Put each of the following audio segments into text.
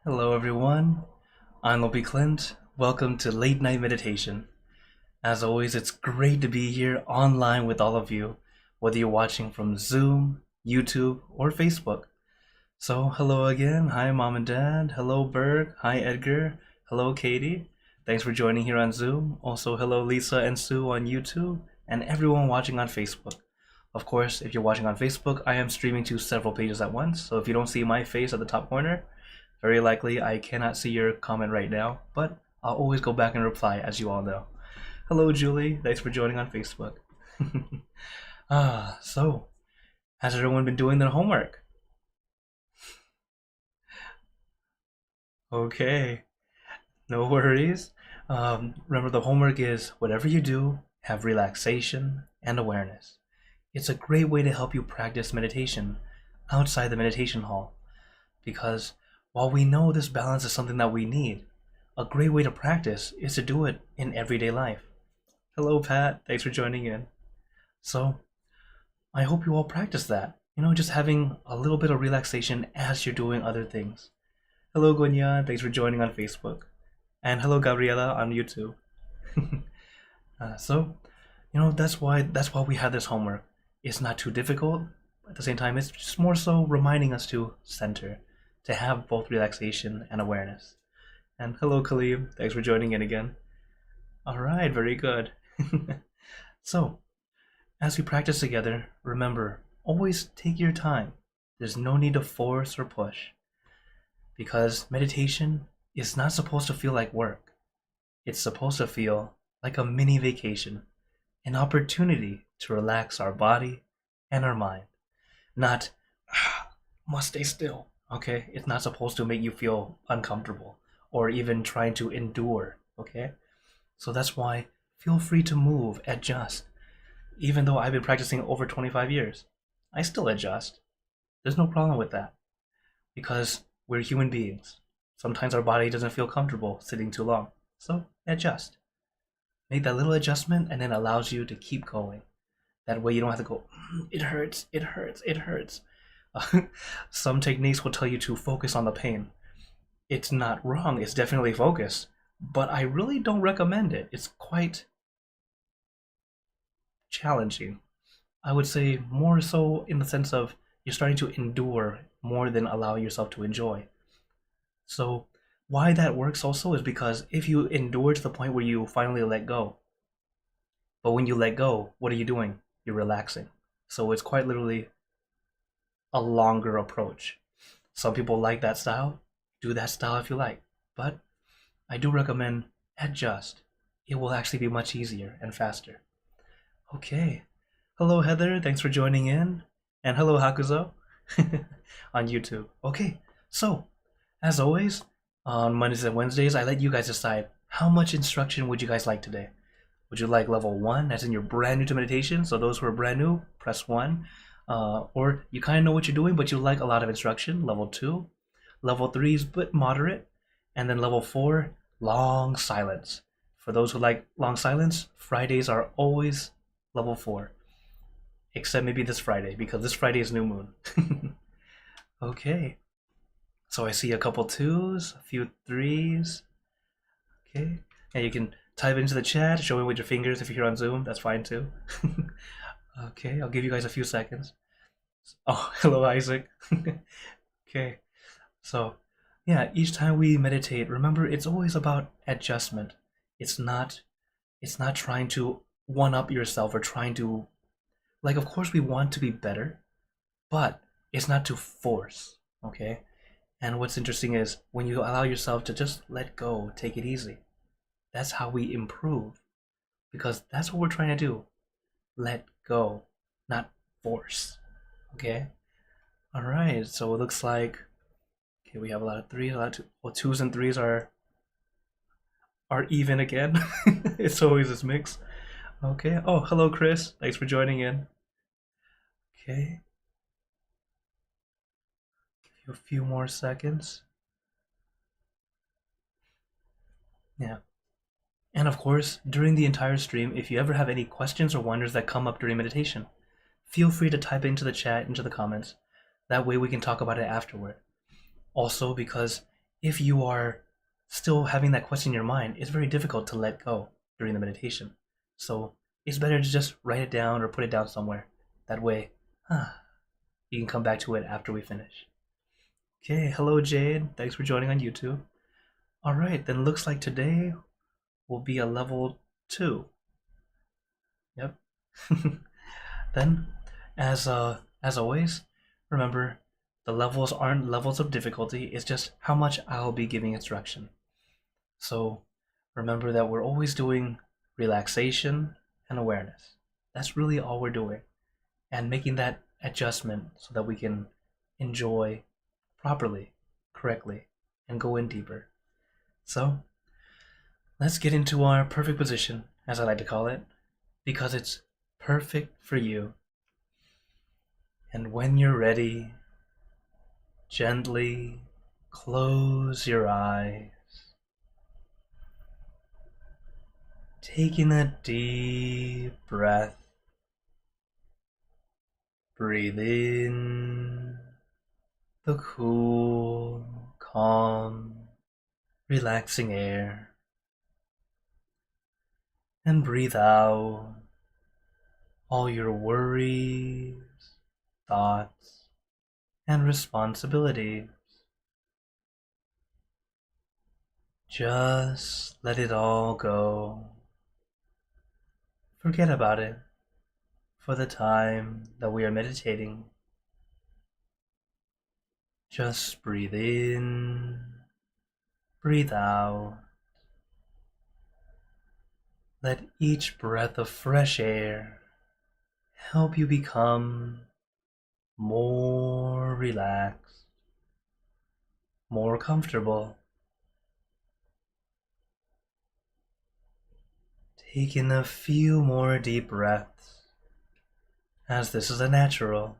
Hello everyone, I'm Lopey Clint. Welcome to Late Night Meditation. As always, it's great to be here online with all of you, whether you're watching from Zoom, YouTube, or Facebook. So hello again, hi Mom and Dad, hello Berg, hi Edgar, hello Katie. Thanks for joining here on Zoom. Also hello Lisa and Sue on YouTube, and everyone watching on Facebook. Of course, if you're watching on Facebook, I am streaming to several pages at once, so if you don't see my face at the top corner, very likely I cannot see your comment right now, but I'll always go back and reply, as you all know. Hello, Julie. Thanks for joining on Facebook. So, has everyone been doing their homework? Okay, no worries. Remember, the homework is whatever you do, have relaxation and awareness. It's a great way to help you practice meditation outside the meditation hall, because while we know this balance is something that we need, a great way to practice is to do it in everyday life. Hello, Pat. Thanks for joining in. So, I hope you all practice that. Just having a little bit of relaxation as you're doing other things. Hello, Gunya. Thanks for joining on Facebook. And hello, Gabriela on YouTube. So, that's why we have this homework. It's not too difficult. At the same time, it's just more so reminding us to center, to have both relaxation and awareness. And hello, Khalib. Thanks for joining in again. All right, very good. So, as we practice together, remember, always take your time. There's no need to force or push, because meditation is not supposed to feel like work. It's supposed to feel like a mini vacation, an opportunity to relax our body and our mind. Not, must stay still, okay? It's not supposed to make you feel uncomfortable or even trying to endure, okay? So that's why feel free to move, adjust. Even though I've been practicing over 25 years, I still adjust. There's no problem with that, because we're human beings. Sometimes our body doesn't feel comfortable sitting too long, so adjust. Make that little adjustment and then allows you to keep going. That way you don't have to go, it hurts, it hurts, it hurts. Some techniques will tell you to focus on the pain. It's not wrong, it's definitely focus, but I really don't recommend it. It's quite challenging. I would say more so in the sense of you're starting to endure more than allowing yourself to enjoy. So, why that works also is because if you endure to the point where you finally let go, but when you let go, what are you doing? You're relaxing. So, it's quite literally a longer approach. Some people like that style. Do that style if you like. But I do recommend adjust. It will actually be much easier and faster. Okay. Hello, Heather. Thanks for joining in. And hello, Hakuzo on YouTube. Okay. So, as always, on Mondays and Wednesdays, I let you guys decide how much instruction would you guys like today. Would you like level 1, as in you're brand new to meditation? So those who are brand new, press 1. Or you kind of know what you're doing, but you like a lot of instruction, level 2. Level 3 is a bit moderate. And then level 4, long silence. For those who like long silence, Fridays are always level 4. Except maybe this Friday, because this Friday is new moon. Okay. So I see a couple 2s, a few 3s. Okay. And you can type into the chat, show me with your fingers if you're here on Zoom. That's fine too. Okay, I'll give you guys a few seconds. Oh, hello, Isaac. Okay. So, yeah, each time we meditate, remember it's always about adjustment. It's not trying to one up yourself or trying to, like, of course we want to be better, but it's not to force, okay? And what's interesting is when you allow yourself to just let go, take it easy. That's how we improve, because that's what we're trying to do. Let go, not force. Okay? All right. So it looks like we have a lot of 3s, a lot of 2s and 3s are even again. It's always this mix. Okay. Oh, hello, Chris. Thanks for joining in. Okay. Give you a few more seconds. Yeah. And of course, during the entire stream, if you ever have any questions or wonders that come up during meditation, feel free to type into the chat, into the comments. That way we can talk about it afterward. Also, because if you are still having that question in your mind, it's very difficult to let go during the meditation. So it's better to just write it down or put it down somewhere. That way, you can come back to it after we finish. Okay, hello Jade. Thanks for joining on YouTube. All right, then looks like today will be a level 2. Yep. Then, as always, remember the levels aren't levels of difficulty. It's just how much I'll be giving instruction. So remember that we're always doing relaxation and awareness. That's really all we're doing, and making that adjustment so that we can enjoy properly, correctly, and go in deeper. So let's get into our perfect position, as I like to call it, because it's perfect for you. And when you're ready, gently close your eyes, taking a deep breath. Breathe in the cool, calm, relaxing air, and breathe out all your worries, thoughts, and responsibilities. Just let it all go. Forget about it for the time that we are meditating. Just breathe in, breathe out. Let each breath of fresh air help you become more relaxed, more comfortable. Take in a few more deep breaths, as this is a natural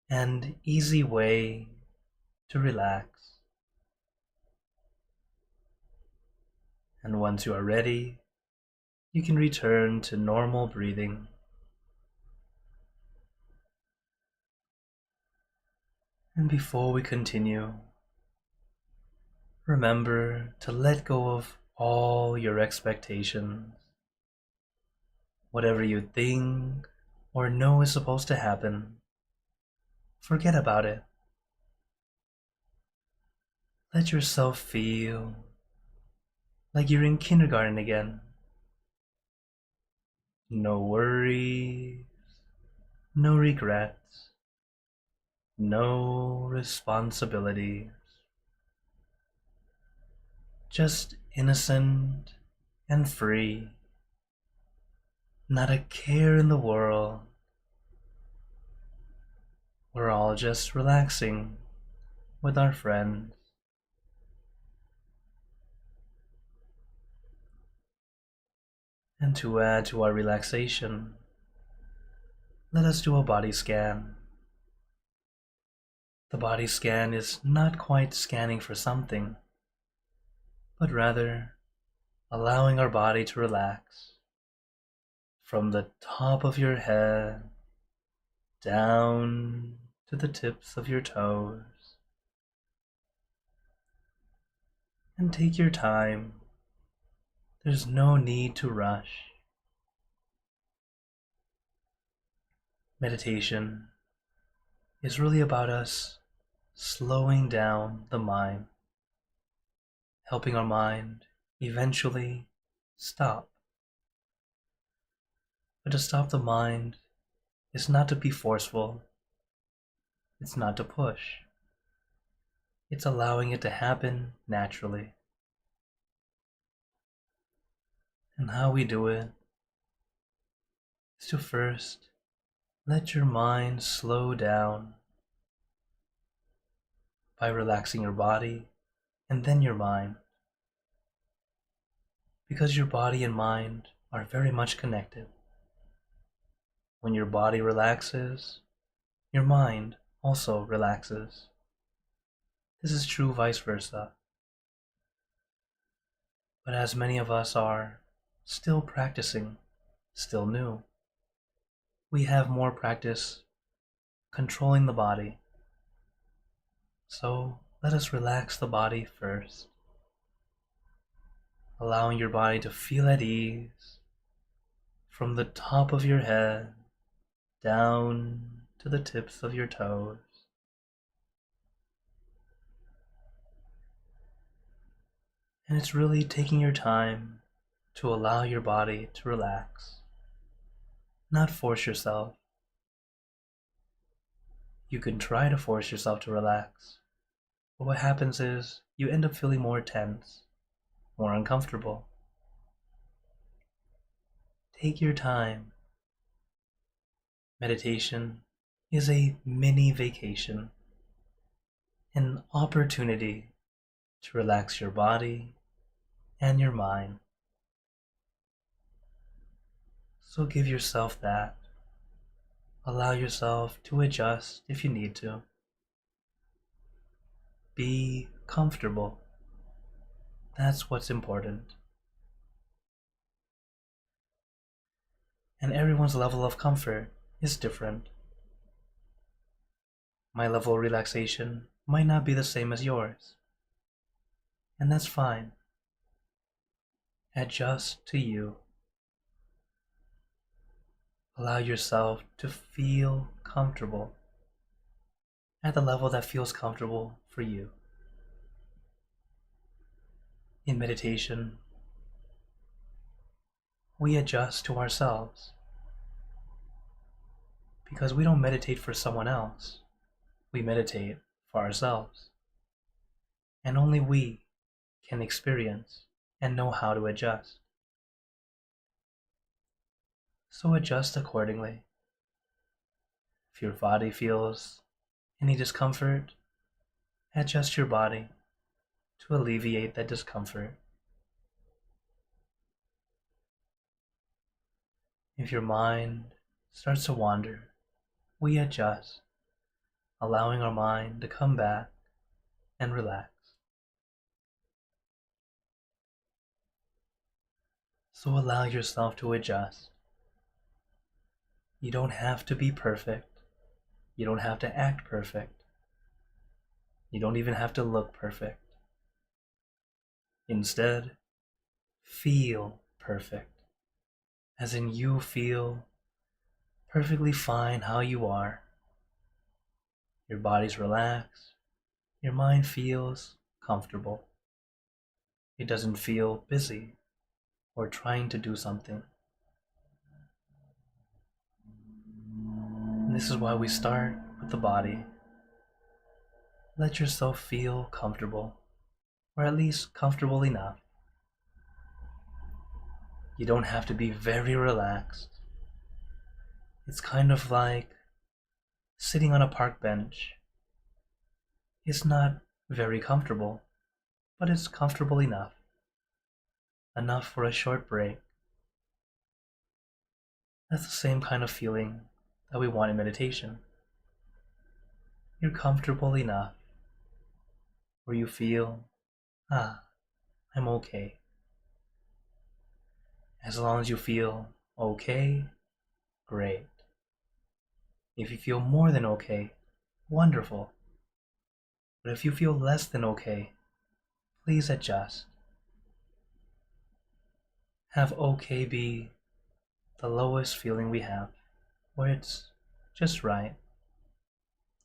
and easy way to relax. And once you are ready, you can return to normal breathing. And before we continue, remember to let go of all your expectations. Whatever you think or know is supposed to happen, forget about it. Let yourself feel like you're in kindergarten again. No worries, no regrets, no responsibilities. Just innocent and free. Not a care in the world. We're all just relaxing with our friends. And to add to our relaxation, let us do a body scan. The body scan is not quite scanning for something, but rather allowing our body to relax from the top of your head down to the tips of your toes. And take your time. There's no need to rush. Meditation is really about us slowing down the mind, helping our mind eventually stop. But to stop the mind is not to be forceful. It's not to push. It's allowing it to happen naturally. And how we do it is to first let your mind slow down by relaxing your body and then your mind. Because your body and mind are very much connected. When your body relaxes, your mind also relaxes. This is true vice versa. But as many of us are still practicing, still new, we have more practice controlling the body. So let us relax the body first, allowing your body to feel at ease from the top of your head down to the tips of your toes. And it's really taking your time to allow your body to relax, not force yourself. You can try to force yourself to relax, but what happens is you end up feeling more tense, more uncomfortable. Take your time. Meditation is a mini vacation, an opportunity to relax your body and your mind. So give yourself that. Allow yourself to adjust if you need to. Be comfortable. That's what's important. And everyone's level of comfort is different. My level of relaxation might not be the same as yours. And that's fine. Adjust to you. Allow yourself to feel comfortable at the level that feels comfortable for you. In meditation, we adjust to ourselves because we don't meditate for someone else. We meditate for ourselves. And only we can experience and know how to adjust. So adjust accordingly. If your body feels any discomfort, adjust your body to alleviate that discomfort. If your mind starts to wander, we adjust, allowing our mind to come back and relax. So allow yourself to adjust. You don't have to be perfect. You don't have to act perfect. You don't even have to look perfect. Instead, feel perfect, as in you feel perfectly fine how you are. Your body's relaxed. Your mind feels comfortable. It doesn't feel busy or trying to do something. And this is why we start with the body. Let yourself feel comfortable, or at least comfortable enough. You don't have to be very relaxed. It's kind of like sitting on a park bench. It's not very comfortable, but it's comfortable enough. Enough for a short break. That's the same kind of feeling that we want in meditation. You're comfortable enough where you feel, I'm okay. As long as you feel okay, great. If you feel more than okay, wonderful. But if you feel less than okay, please adjust. Have okay be the lowest feeling we have, where it's just right.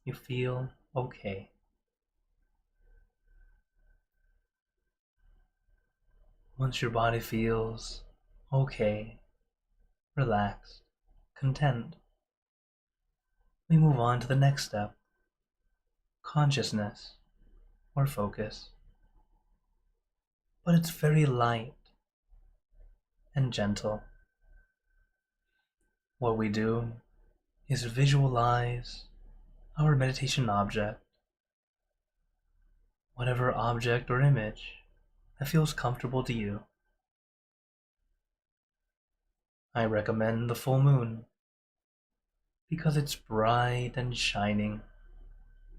You feel okay. Once your body feels okay, relaxed, content, we move on to the next step, consciousness or focus. But it's very light and gentle. What we do is visualize our meditation object, whatever object or image that feels comfortable to you. I recommend the full moon because it's bright and shining,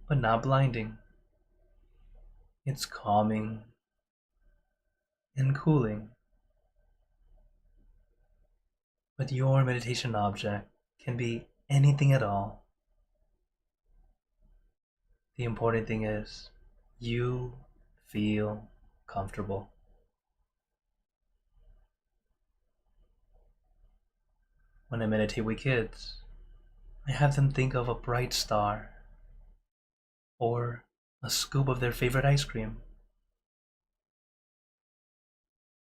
but not blinding. It's calming and cooling. But your meditation object can be anything at all. The important thing is you feel comfortable. When I meditate with kids, I have them think of a bright star or a scoop of their favorite ice cream.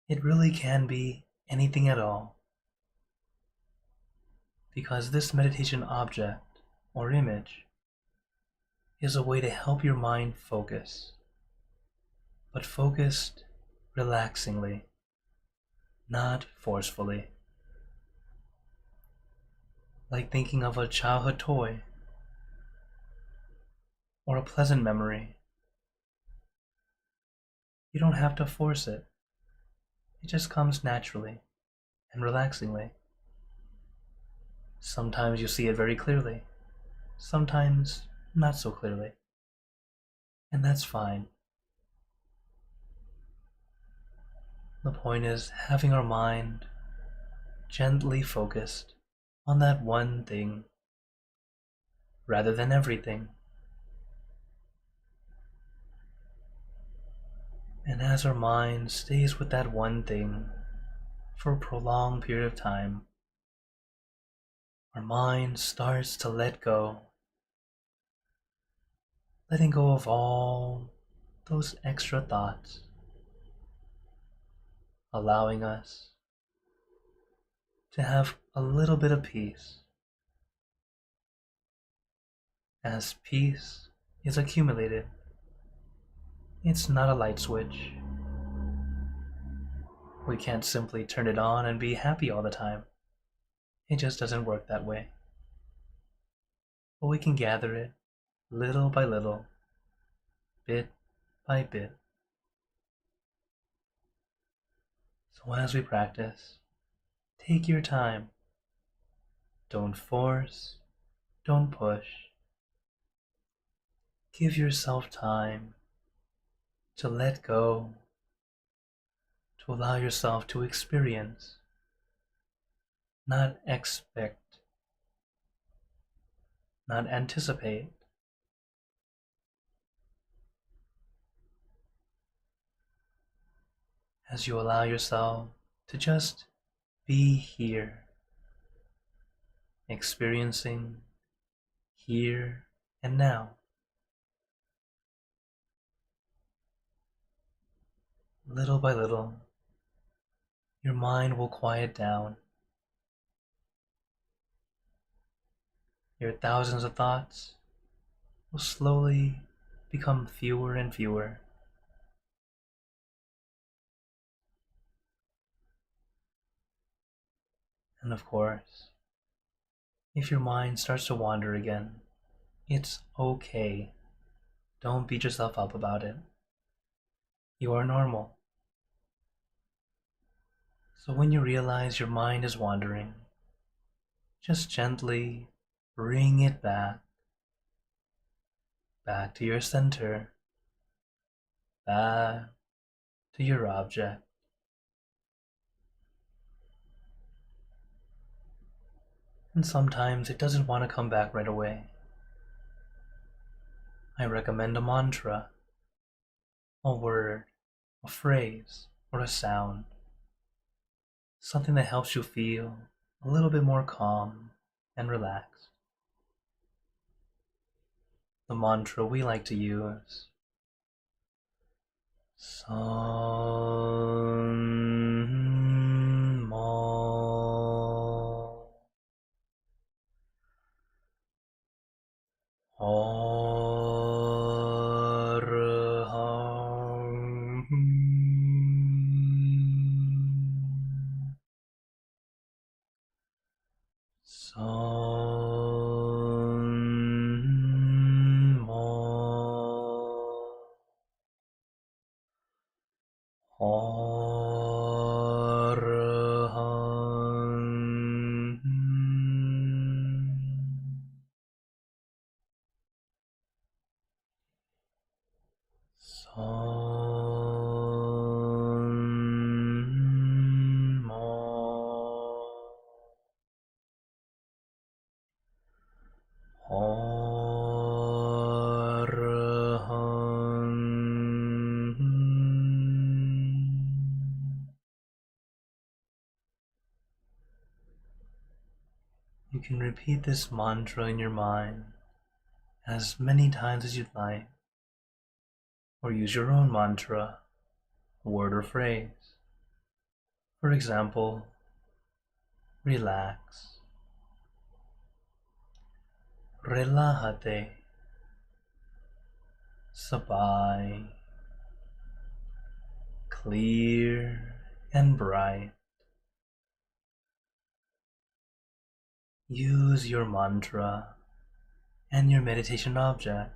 It really can be anything at all, because this meditation object or image is a way to help your mind focus, but focused relaxingly, not forcefully. Like thinking of a childhood toy or a pleasant memory. You don't have to force it. It just comes naturally and relaxingly. Sometimes you see it very clearly, sometimes not so clearly. And that's fine. The point is having our mind gently focused on that one thing rather than everything. And as our mind stays with that one thing for a prolonged period of time, our mind starts to let go, letting go of all those extra thoughts, allowing us to have a little bit of peace. As peace is accumulated, it's not a light switch. We can't simply turn it on and be happy all the time. It just doesn't work that way. But we can gather it little by little, bit by bit. So as we practice, take your time. Don't force, don't push. Give yourself time to let go, to allow yourself to experience, not expect, not anticipate. As you allow yourself to just be here, experiencing here and now. Little by little, your mind will quiet down. Your thousands of thoughts will slowly become fewer and fewer. And of course, if your mind starts to wander again, it's okay. Don't beat yourself up about it. You are normal. So when you realize your mind is wandering, just gently bring it back to your center, back to your object. And sometimes it doesn't want to come back right away. I recommend a mantra, a word, a phrase, or a sound. Something that helps you feel a little bit more calm and relaxed. The mantra we like to use: San Ma Arham San Ma Arham San Ma You can repeat this mantra in your mind as many times as you'd like, or use your own mantra, word or phrase. For example, relax, relájate, sabay, clear and bright. Use your mantra and your meditation object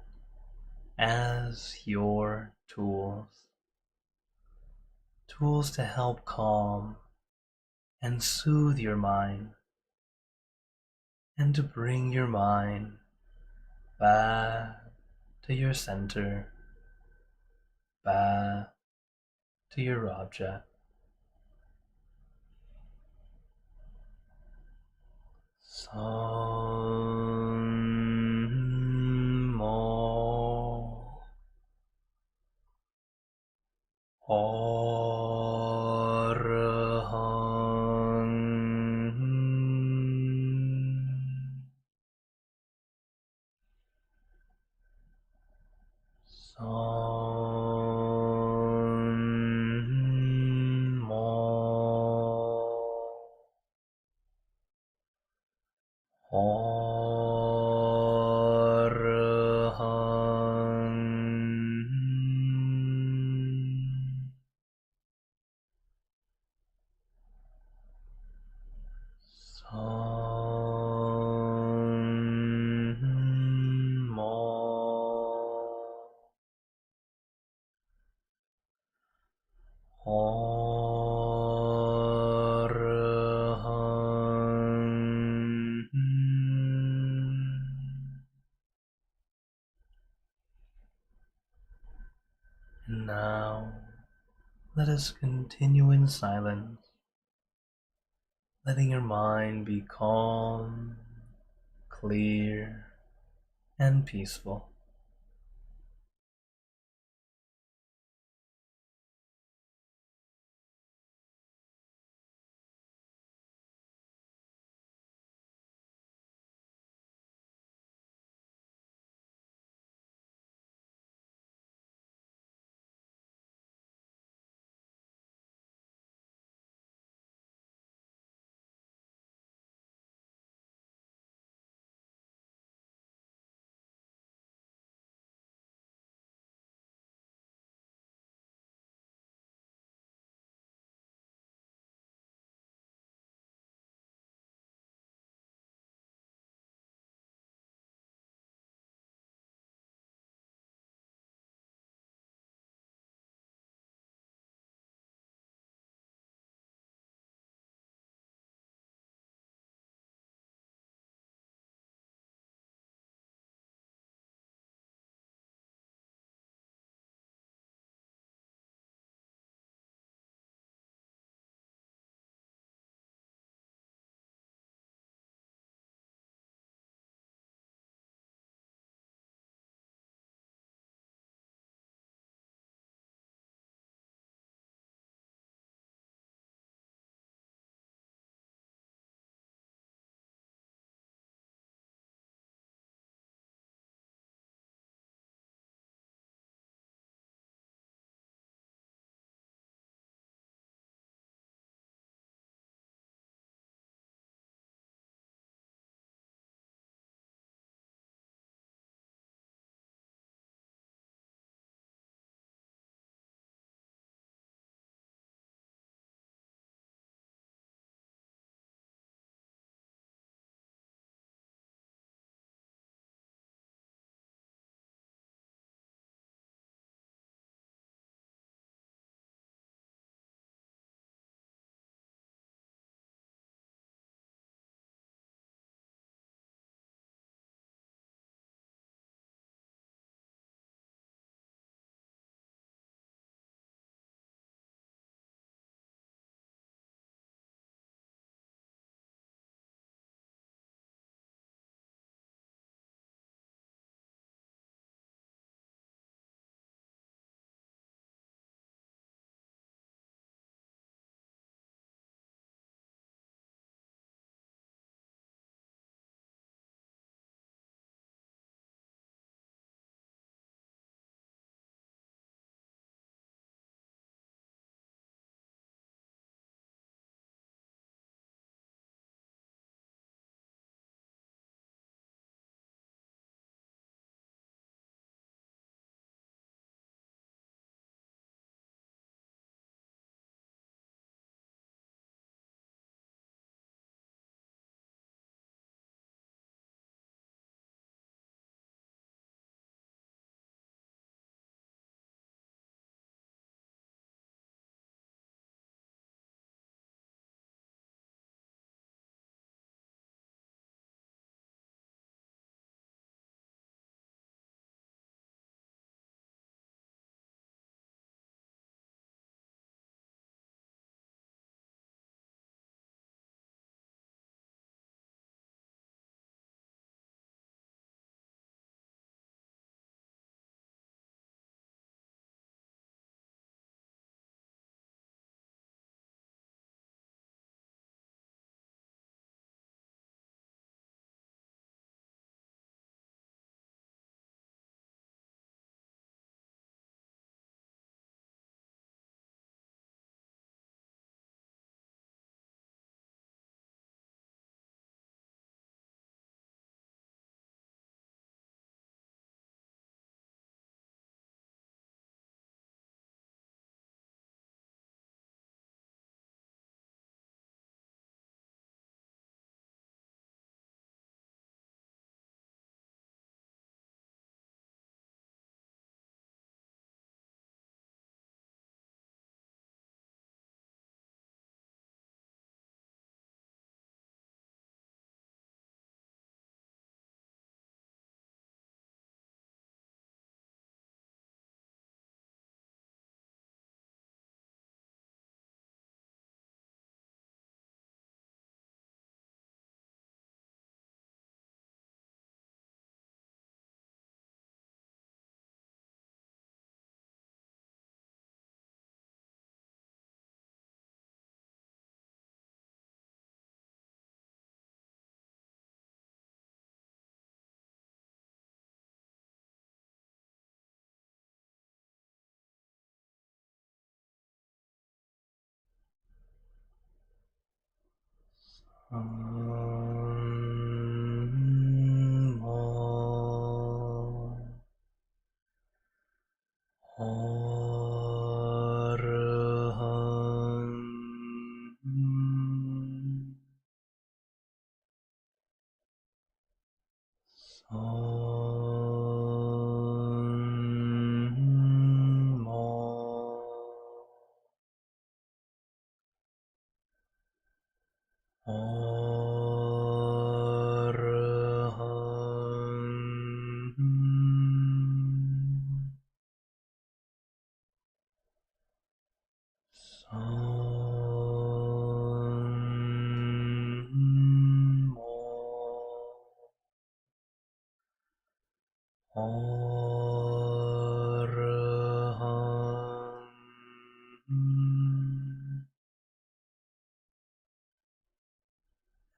as your tools to help calm and soothe your mind, and to bring your mind back to your center, back to your object. Sammo Arahang Sammo Arahang Sammo Arahang. And now, let us continue in silence, letting your mind be calm, clear, and peaceful.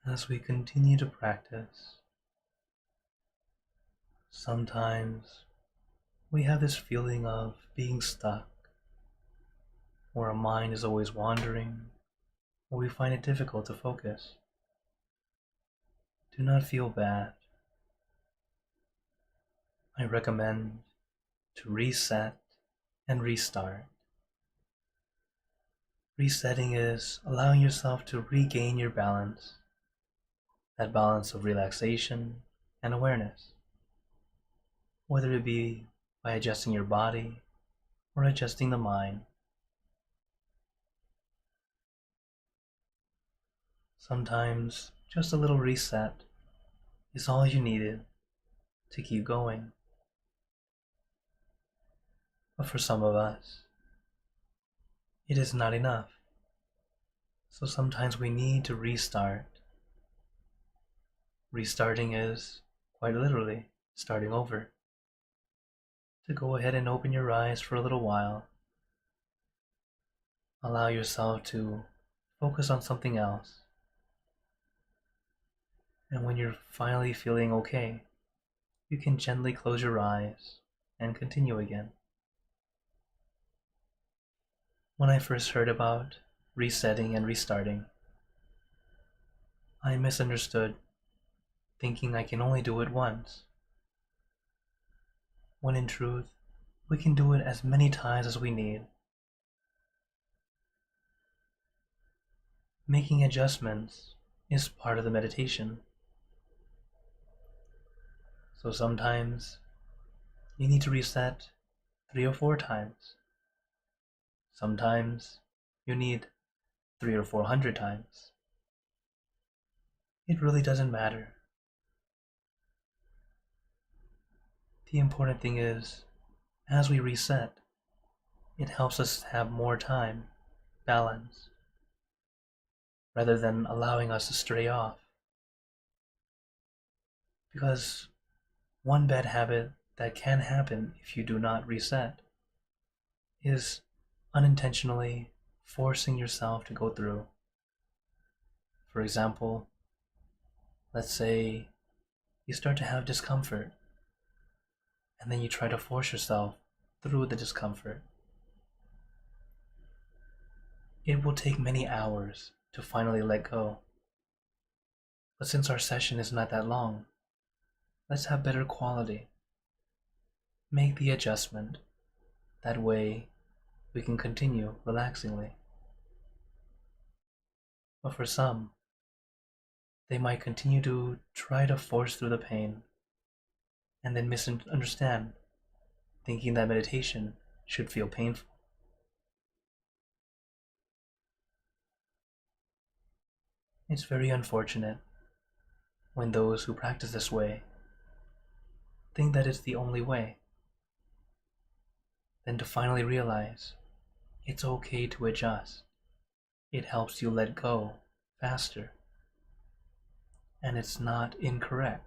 As we continue to practice, sometimes we have this feeling of being stuck, or our mind is always wandering, or we find it difficult to focus. Do not feel bad. I recommend to reset and restart. Resetting is allowing yourself to regain your balance, that balance of relaxation and awareness, whether it be by adjusting your body or adjusting the mind. Sometimes just a little reset is all you needed to keep going. But for some of us, it is not enough. So sometimes we need to restart. Restarting is, quite literally, starting over. To go ahead and open your eyes for a little while. Allow yourself to focus on something else. And when you're finally feeling okay, you can gently close your eyes and continue again. When I first heard about resetting and restarting, I misunderstood, thinking I can only do it once, when in truth, we can do it as many times as we need. Making adjustments is part of the meditation. So sometimes you need to reset 3 or 4 times. Sometimes you need 3 or 400 times. It really doesn't matter. The important thing is, as we reset, it helps us have more time, balance, rather than allowing us to stray off. Because one bad habit that can happen if you do not reset is unintentionally forcing yourself to go through. For example, let's say you start to have discomfort, and then you try to force yourself through the discomfort. It will take many hours to finally let go. But since our session is not that long, let's have better quality. Make the adjustment. That way, we can continue relaxingly. But for some, they might continue to try to force through the pain, and then misunderstand, thinking that meditation should feel painful. It's very unfortunate when those who practice this way think that it's the only way, then to finally realize it's okay to adjust. It helps you let go faster, and it's not incorrect.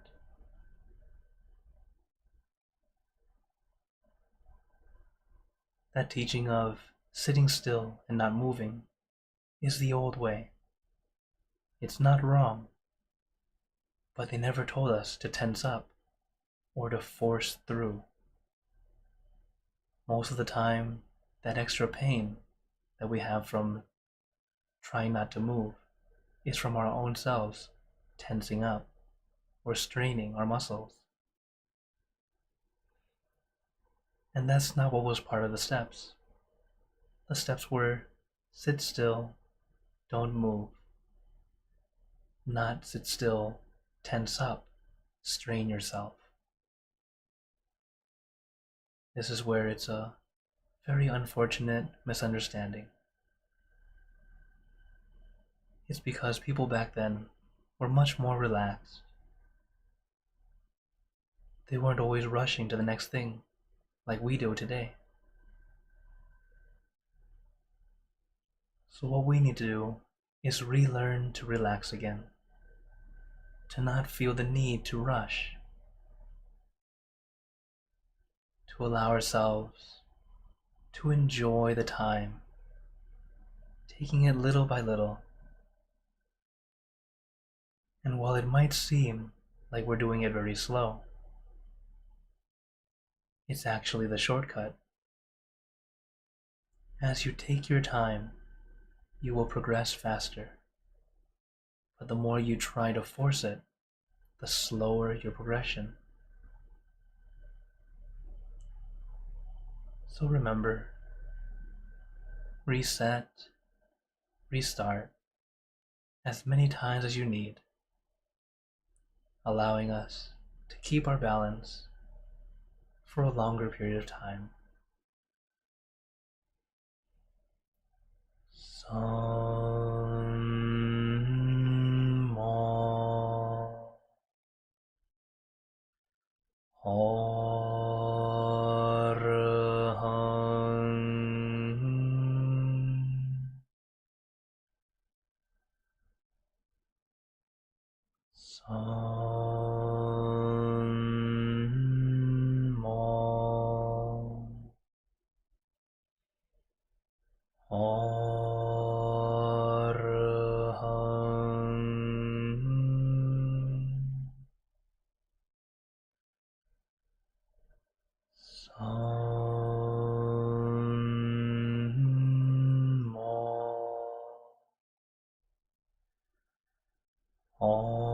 That teaching of sitting still and not moving is the old way. It's not wrong, but they never told us to tense up or to force through. Most of the time, that extra pain that we have from trying not to move is from our own selves tensing up or straining our muscles. And that's not what was part of the steps. The steps were sit still, don't move, not sit still, tense up, strain yourself. This is where it's a very unfortunate misunderstanding. It's because people back then were much more relaxed. They weren't always rushing to the next thing like we do today. So what we need to do is relearn to relax again, to not feel the need to rush, to allow ourselves to enjoy the time, taking it little by little. And while it might seem like we're doing it very slow, it's actually the shortcut. As you take your time, you will progress faster. But the more you try to force it, the slower your progression. So remember, reset, restart as many times as you need, allowing us to keep our balance for a longer period of time. Sam mo arhan Sam mo arhan Sam mo arhan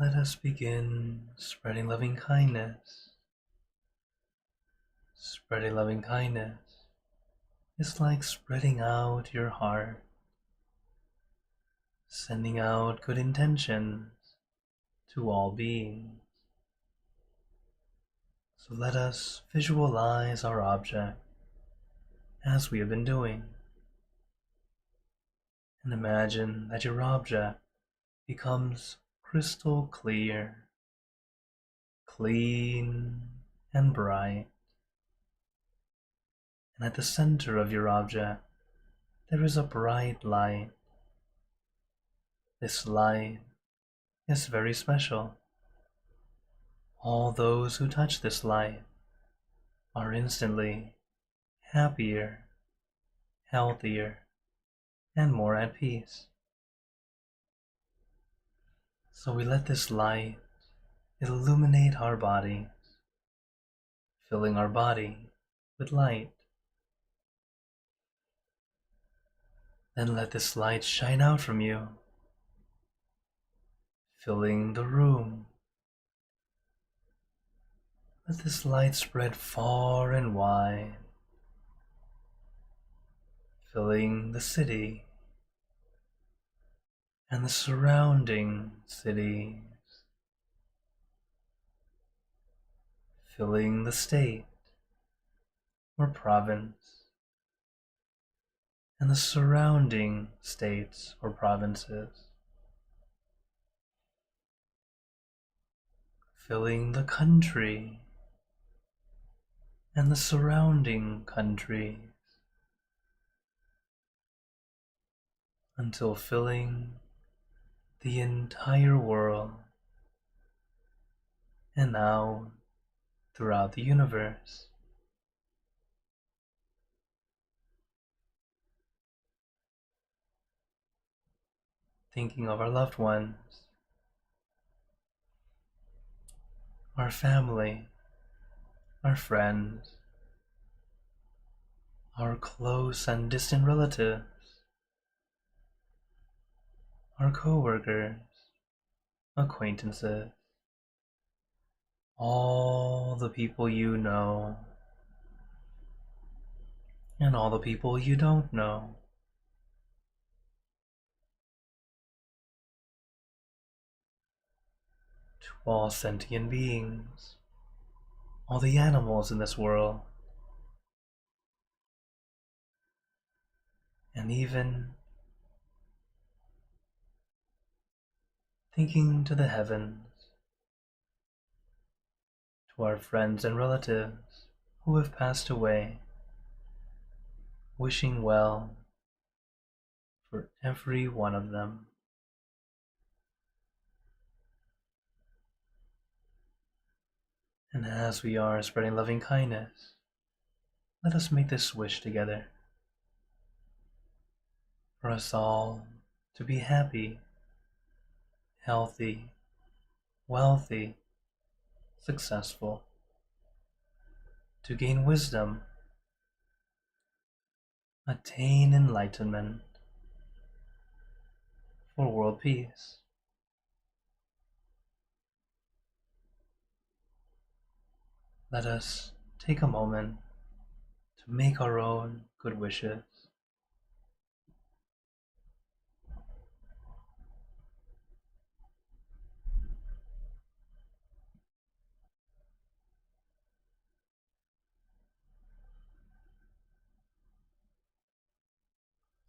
let us begin spreading loving kindness. Spreading loving kindness is like spreading out your heart, sending out good intentions to all beings. So let us visualize our object as we have been doing, and imagine that your object becomes crystal clear, clean and bright. And at the center of your object, there is a bright light. This light is very special. All those who touch this light are instantly happier, healthier, and more at peace. So we let this light illuminate our bodies, filling our body with light. Then let this light shine out from you, filling the room. Let this light spread far and wide, filling the city and the surrounding cities, filling the state or province and the surrounding states or provinces, filling the country and the surrounding countries, until filling the entire world, and now throughout the universe. Thinking of our loved ones, our family, our friends, our close and distant relatives, our co-workers, acquaintances, all the people you know, and all the people you don't know. To all sentient beings, all the animals in this world, and even thinking to the heavens, to our friends and relatives who have passed away, wishing well for every one of them. And as we are spreading loving kindness, let us make this wish together for us all to be happy, healthy, wealthy, successful, to gain wisdom, attain enlightenment, for world peace. Let us take a moment to make our own good wishes.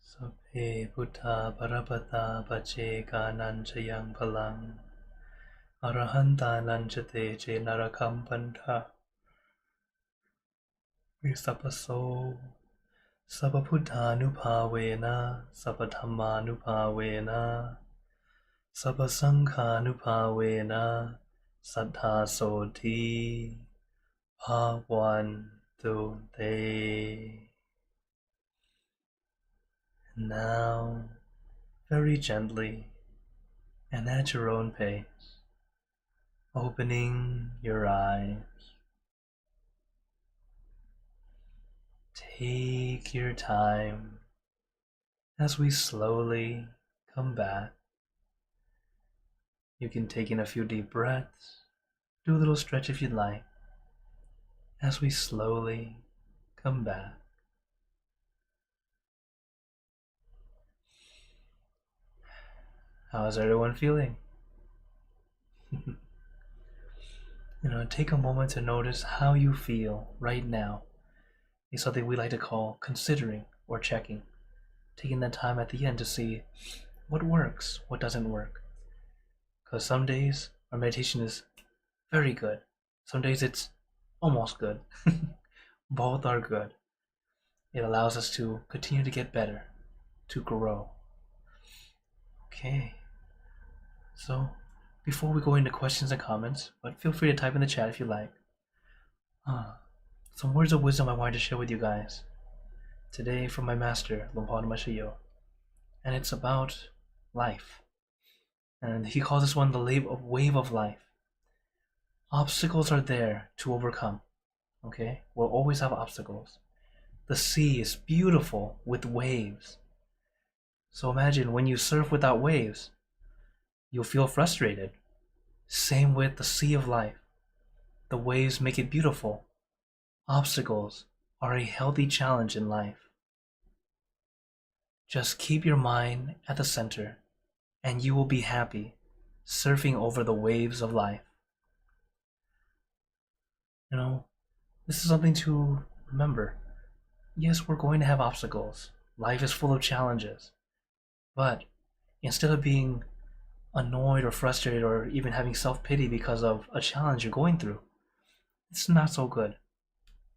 Sabbe Buddha Parapata Pache Nanchayang Palang Arahanta Nanchate Je Narakam Pantha Visapaso Sabaputtanupavena Sabadhammanupavena Sabasanghanupavena Saddha Soti Bhavantu Te. Now, very gently and at your own pace, opening your eyes. Take your time as we slowly come back. You can take in a few deep breaths, do a little stretch if you'd like, as we slowly come back. How's everyone feeling? Take a moment to notice how you feel right now. It's something we like to call considering or checking. Taking that time at the end to see what works, what doesn't work. Because some days our meditation is very good. Some days it's almost good. Both are good. It allows us to continue to get better, to grow. Okay. So, before we go into questions and comments, but feel free to type in the chat if you like. Some words of wisdom I wanted to share with you guys today from my master, Lumpana Mashayo. And it's about life. And he calls this one the wave of life. Obstacles are there to overcome. Okay? We'll always have obstacles. The sea is beautiful with waves. So imagine when you surf without waves, you'll feel frustrated. Same with the sea of life. The waves make it beautiful. Obstacles are a healthy challenge in life. Just keep your mind at the center, and you will be happy surfing over the waves of life. This is something to remember. Yes, we're going to have obstacles. Life is full of challenges. But instead of being annoyed or frustrated or even having self-pity because of a challenge you're going through, it's not so good.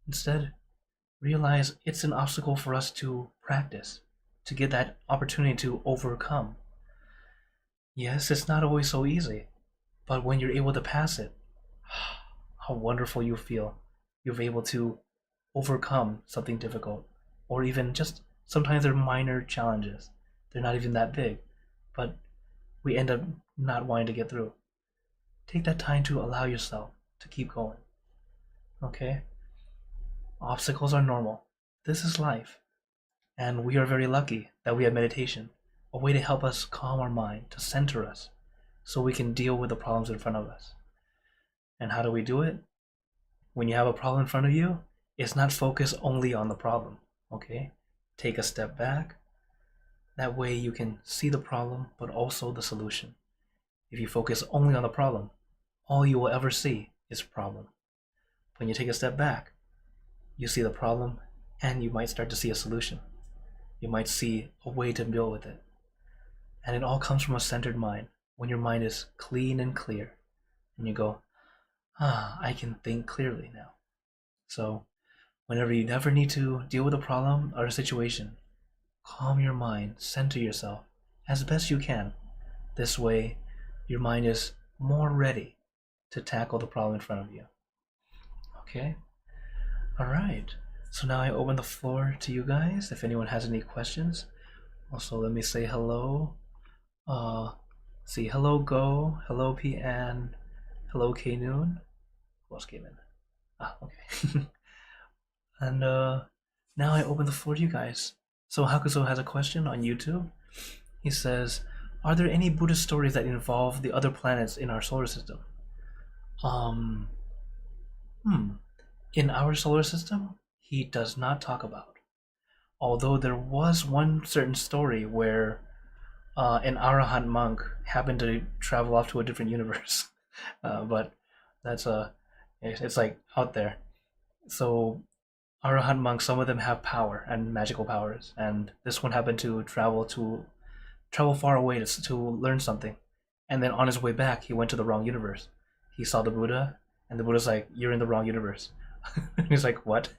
Instead, realize it's an obstacle for us to practice, to get that opportunity to overcome. Yes, it's not always so easy, but when you're able to pass it, how wonderful you feel. You're able to overcome something difficult, or even just sometimes they're minor challenges. They're not even that big, but we end up not wanting to get through. Take that time to allow yourself to keep going. Okay? Obstacles are normal. This is life. And we are very lucky that we have meditation, a way to help us calm our mind, to center us, so we can deal with the problems in front of us. And how do we do it? When you have a problem in front of you, it's not focused only on the problem, okay? Take a step back. That way you can see the problem, but also the solution. If you focus only on the problem, all you will ever see is problem. When you take a step back, you see the problem, and you might start to see a solution. You might see a way to deal with it. And it all comes from a centered mind. When your mind is clean and clear, and you go, I can think clearly now. So, whenever you never need to deal with a problem or a situation, calm your mind, center yourself as best you can. This way, your mind is more ready to tackle the problem in front of you. Okay? Alright. So now I open the floor to you guys if anyone has any questions. Also, let me say hello. Hello Go, hello PN, hello K Noon. Who else came in? Okay. And now I open the floor to you guys. So Hakuzo has a question on YouTube. He says, are there any Buddhist stories that involve the other planets in our solar system? In our solar system, he does not talk about. Although there was one certain story where an Arahant monk happened to travel off to a different universe. But that's it's like out there. So Arahant monks, some of them have power and magical powers, and this one happened to travel far away to learn something, and then on his way back he went to the wrong universe. He saw the Buddha, and the Buddha's like, "You're in the wrong universe." He's like, "What?"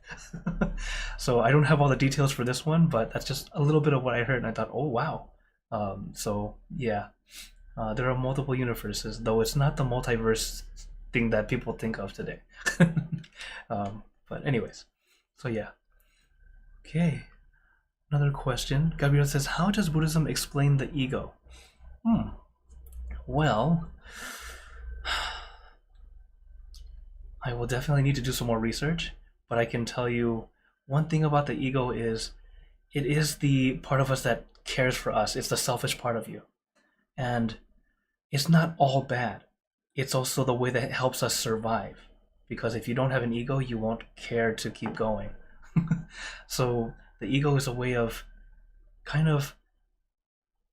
So I don't have all the details for this one, but that's just a little bit of what I heard, and I thought, "Oh wow." So yeah, there are multiple universes, though it's not the multiverse thing that people think of today. But anyways, so yeah. Okay, another question. Gabriel says, how does Buddhism explain the ego? Well, I will definitely need to do some more research, but I can tell you one thing about the ego is it is the part of us that cares for us. It's the selfish part of you. And it's not all bad. It's also the way that it helps us survive. Because if you don't have an ego, you won't care to keep going. So the ego is a way of kind of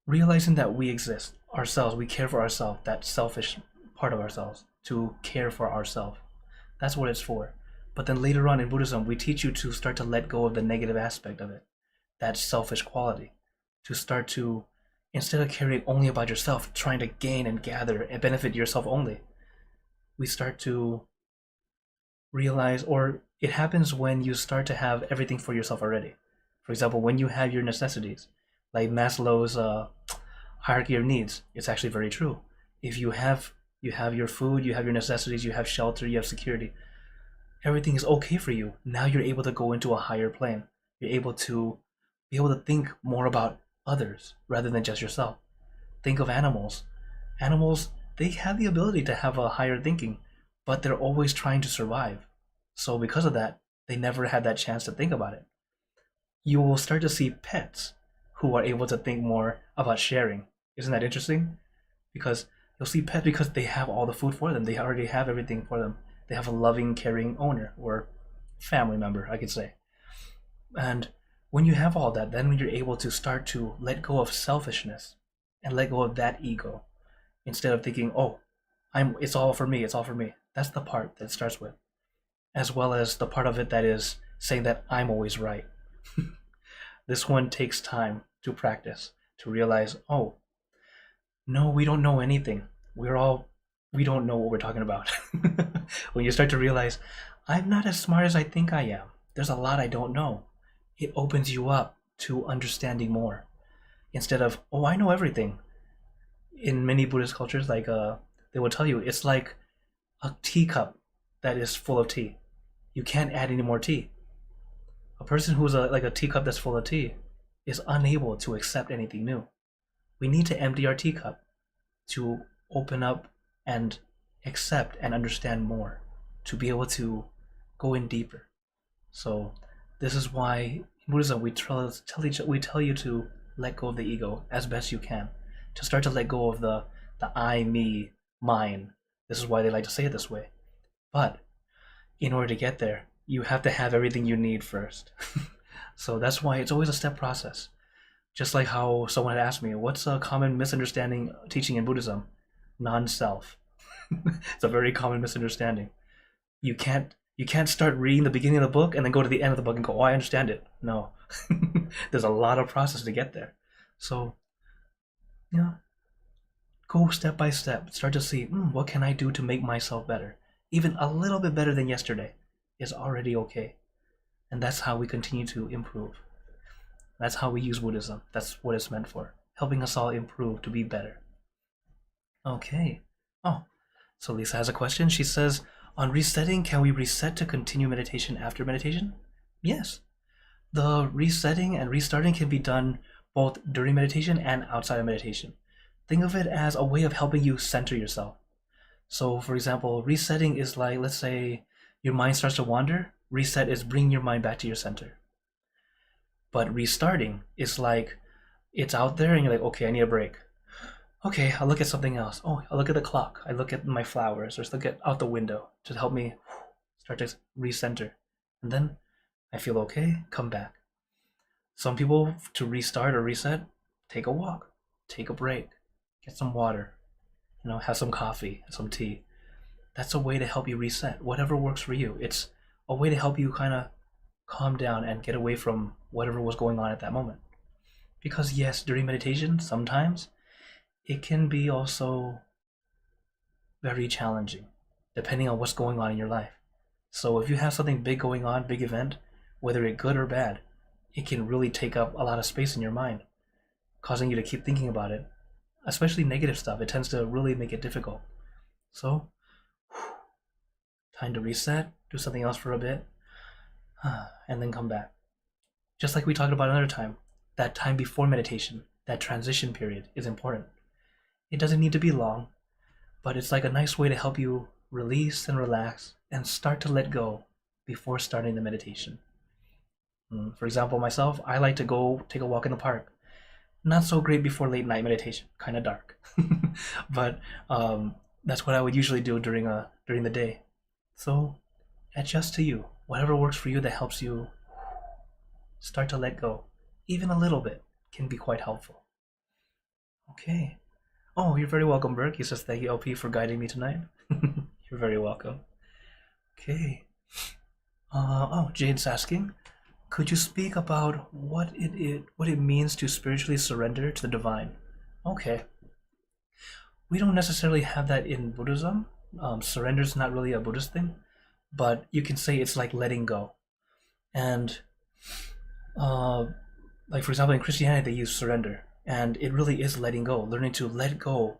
realizing that we exist ourselves, we care for ourselves, that selfish part of ourselves, to care for ourselves. That's what it's for. But then later on in Buddhism, we teach you to start to let go of the negative aspect of it, that selfish quality, to start to, instead of caring only about yourself, trying to gain and gather and benefit yourself only, we start to realize, or it happens when you start to have everything for yourself already. For example, when you have your necessities, like Maslow's hierarchy of needs, it's actually very true. If you have your food, you have your necessities, you have shelter, you have security, everything is okay for you. Now you're able to go into a higher plane. You're able to be able to think more about others rather than just yourself. Think of animals. Animals, they have the ability to have a higher thinking, but they're always trying to survive. So because of that, they never had that chance to think about it. You will start to see pets who are able to think more about sharing. Isn't that interesting? Because you'll see pets because they have all the food for them. They already have everything for them. They have a loving, caring owner or family member, I could say. And when you have all that, then when you're able to start to let go of selfishness and let go of that ego, instead of thinking, "Oh, it's all for me, it's all for me." That's the part that it starts with, as well as the part of it that is saying that I'm always right. This one takes time to practice, to realize, oh, no, we don't know anything. We don't know what we're talking about. When you start to realize, I'm not as smart as I think I am, there's a lot I don't know, it opens you up to understanding more. Instead of, oh, I know everything. In many Buddhist cultures, like they will tell you, it's like a teacup that is full of tea. You can't add any more tea. A person who's like a teacup that's full of tea is unable to accept anything new. We need to empty our teacup to open up and accept and understand more, to be able to go in deeper. So this is why in Buddhism we tell you to let go of the ego as best you can, to start to let go of the I, me, mine. This is why they like to say it this way. But in order to get there, you have to have everything you need first. So that's why it's always a step process. Just like how someone had asked me, what's a common misunderstanding teaching in Buddhism? Non-self. It's a very common misunderstanding. You can't start reading the beginning of the book and then go to the end of the book and go, oh, I understand it. No. There's a lot of process to get there. So, yeah, go step by step. Start to see, what can I do to make myself better? Even a little bit better than yesterday is already okay. And that's how we continue to improve. That's how we use Buddhism. That's what it's meant for. Helping us all improve to be better. Okay. Oh, so Lisa has a question. She says, on resetting, can we reset to continue meditation after meditation? Yes. The resetting and restarting can be done both during meditation and outside of meditation. Think of it as a way of helping you center yourself. So, for example, resetting is like, let's say your mind starts to wander. Reset is bringing your mind back to your center. But restarting is like, it's out there and you're like, okay, I need a break. Okay, I'll look at something else. Oh, I'll look at the clock. I look at my flowers, or just look at out the window to help me start to recenter. And then I feel okay, come back. Some people, to restart or reset, take a walk, take a break, get some water, have some coffee, some tea. That's a way to help you reset, whatever works for you. It's a way to help you kind of calm down and get away from whatever was going on at that moment. Because yes, during meditation, sometimes it can be also very challenging, depending on what's going on in your life. So if you have something big going on, big event, whether it's good or bad, it can really take up a lot of space in your mind, causing you to keep thinking about it. Especially negative stuff, it tends to really make it difficult. So, time to reset, do something else for a bit, and then come back. Just like we talked about another time, that time before meditation, that transition period is important. It doesn't need to be long, but it's like a nice way to help you release and relax and start to let go before starting the meditation. For example, myself, I like to go take a walk in the park. Not so great before late night meditation, kind of dark. But that's what I would usually do during the day. So adjust to you. Whatever works for you that helps you start to let go. Even a little bit can be quite helpful. Okay. Oh, you're very welcome, Burke. He says thank you, LP, for guiding me tonight. You're very welcome. Okay. Jade's asking, could you speak about what it means to spiritually surrender to the divine? Okay. We don't necessarily have that in Buddhism. Surrender is not really a Buddhist thing, but you can say it's like letting go. And like for example, in Christianity, they use surrender, and it really is letting go, learning to let go.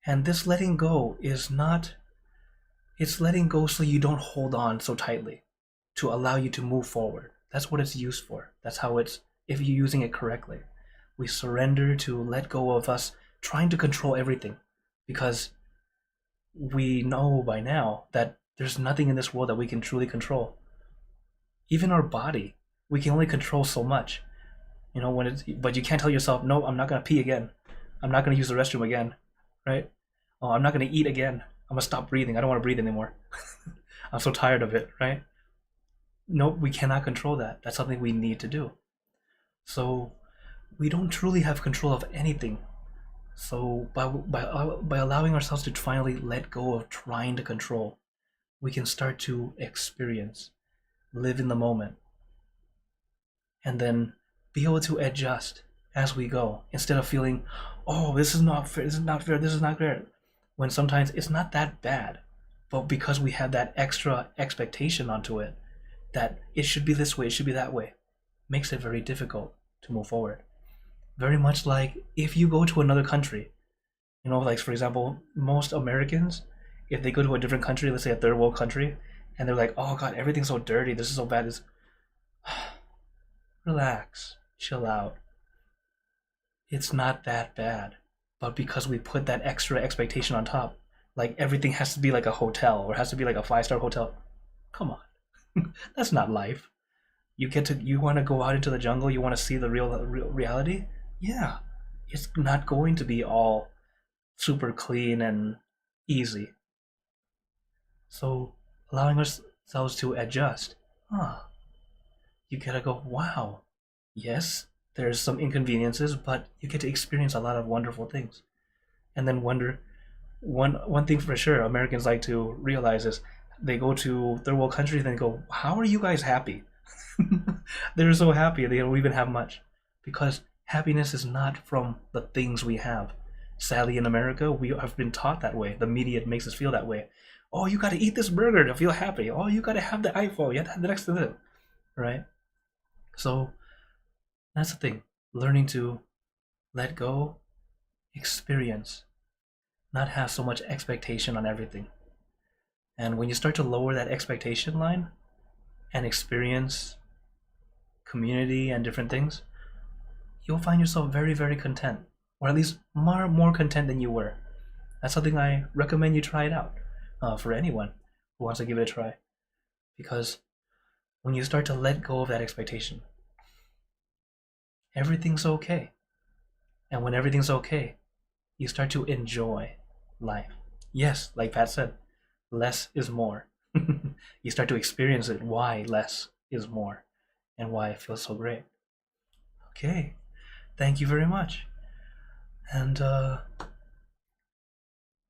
And this letting go is not, it's letting go so you don't hold on so tightly, to allow you to move forward. That's what it's used for. That's how it's, if you're using it correctly. We surrender to let go of us trying to control everything, because we know by now that there's nothing in this world that we can truly control. Even our body, we can only control so much. You know, but you can't tell yourself, no, I'm not gonna pee again. I'm not gonna use the restroom again, right? Oh, I'm not gonna eat again. I'm gonna stop breathing. I don't want to breathe anymore. I'm so tired of it, right? Nope, we cannot control that. That's something we need to do. So we don't truly have control of anything. So by allowing ourselves to finally let go of trying to control, we can start to experience, live in the moment, and then be able to adjust as we go, instead of feeling, oh, this is not fair, this is not fair, this is not fair, when sometimes it's not that bad, but because we have that extra expectation onto it, that it should be this way, it should be that way, makes it very difficult to move forward. Very much like if you go to another country, you know, like for example, most Americans, if they go to a different country, let's say a third world country, and they're like, oh god, everything's so dirty, this is so bad, this relax, chill out. It's not that bad. But because we put that extra expectation on top, like everything has to be like a hotel or has to be like a 5-star hotel. Come on. That's not life. You want to go out into the jungle, you want to see the real reality? Yeah. It's not going to be all super clean and easy. So allowing ourselves to adjust. You gotta go, wow. Yes, there's some inconveniences, but you get to experience a lot of wonderful things. And then wonder, one thing for sure Americans like to realize is they go to third world countries and they go, how are you guys happy? They're so happy they don't even have much, because happiness is not from the things we have. Sadly, in America, we have been taught that way. The media makes us feel that way. Oh, you got to eat this burger to feel happy. Oh, you got to have the iPhone. You have to have the next to it, right? So that's the thing. Learning to let go, experience, not have so much expectation on everything. And when you start to lower that expectation line and experience community and different things, you'll find yourself very, very content, or at least more content than you were. That's something I recommend you try it out for anyone who wants to give it a try. Because when you start to let go of that expectation, everything's okay. And when everything's okay, you start to enjoy life. Yes, like Pat said, less is more. You start to experience it, why less is more, and why it feels so great. Okay, thank you very much. And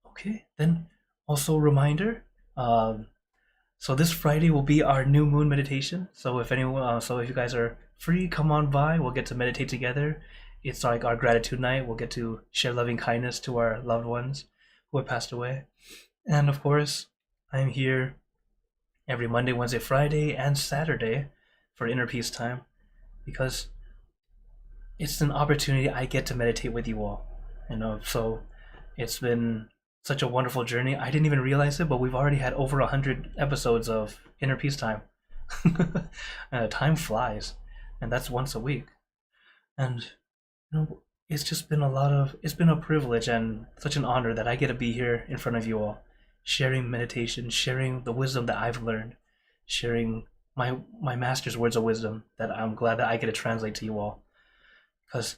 okay, then also reminder, so this Friday will be our new moon meditation. So if anyone, so if you guys are free, come on by. We'll get to meditate together. It's like our gratitude night. We'll get to share loving kindness to our loved ones who have passed away. And of course, I'm here every Monday, Wednesday, Friday, and Saturday for Inner Peace Time, because it's an opportunity I get to meditate with you all. You know, so it's been such a wonderful journey. I didn't even realize it, but we've already had over 100 episodes of Inner Peace Time. Time flies, and that's once a week. And you know, it's just been it's been a privilege and such an honor that I get to be here in front of you all, sharing meditation, sharing the wisdom that I've learned, sharing my master's words of wisdom that I'm glad that I get to translate to you all. Because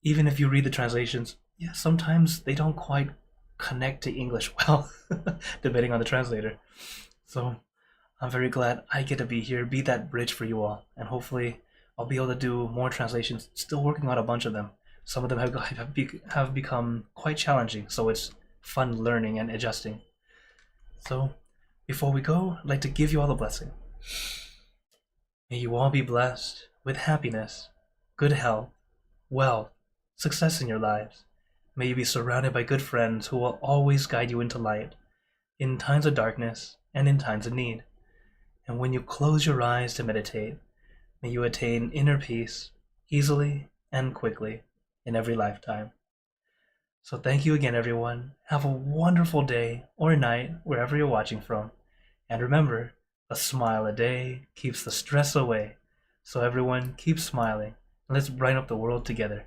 even if you read the translations, yeah, sometimes they don't quite connect to English well, depending on the translator. So I'm very glad I get to be here, be that bridge for you all, and hopefully I'll be able to do more translations. Still working on a bunch of them. Some of them have become quite challenging, so it's fun learning and adjusting. So before we go, I'd like to give you all a blessing. May you all be blessed with happiness, good health, wealth, success in your lives. May you be surrounded by good friends who will always guide you into light, in times of darkness and in times of need. And when you close your eyes to meditate, may you attain inner peace easily and quickly in every lifetime. So thank you again, everyone. Have a wonderful day or night wherever you're watching from. And remember, a smile a day keeps the stress away. So everyone, keep smiling and let's brighten up the world together.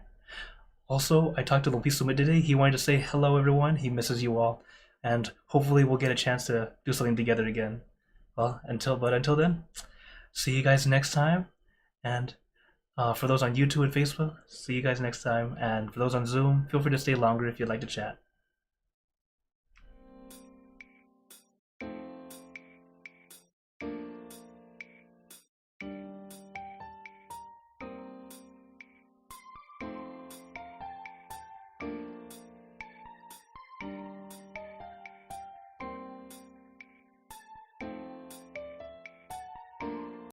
Also, I talked to Lupi Sumit today. He wanted to say hello, everyone. He misses you all. And hopefully we'll get a chance to do something together again. Well, until then, see you guys next time. And for those on YouTube and Facebook, see you guys next time. And for those on Zoom, feel free to stay longer if you'd like to chat.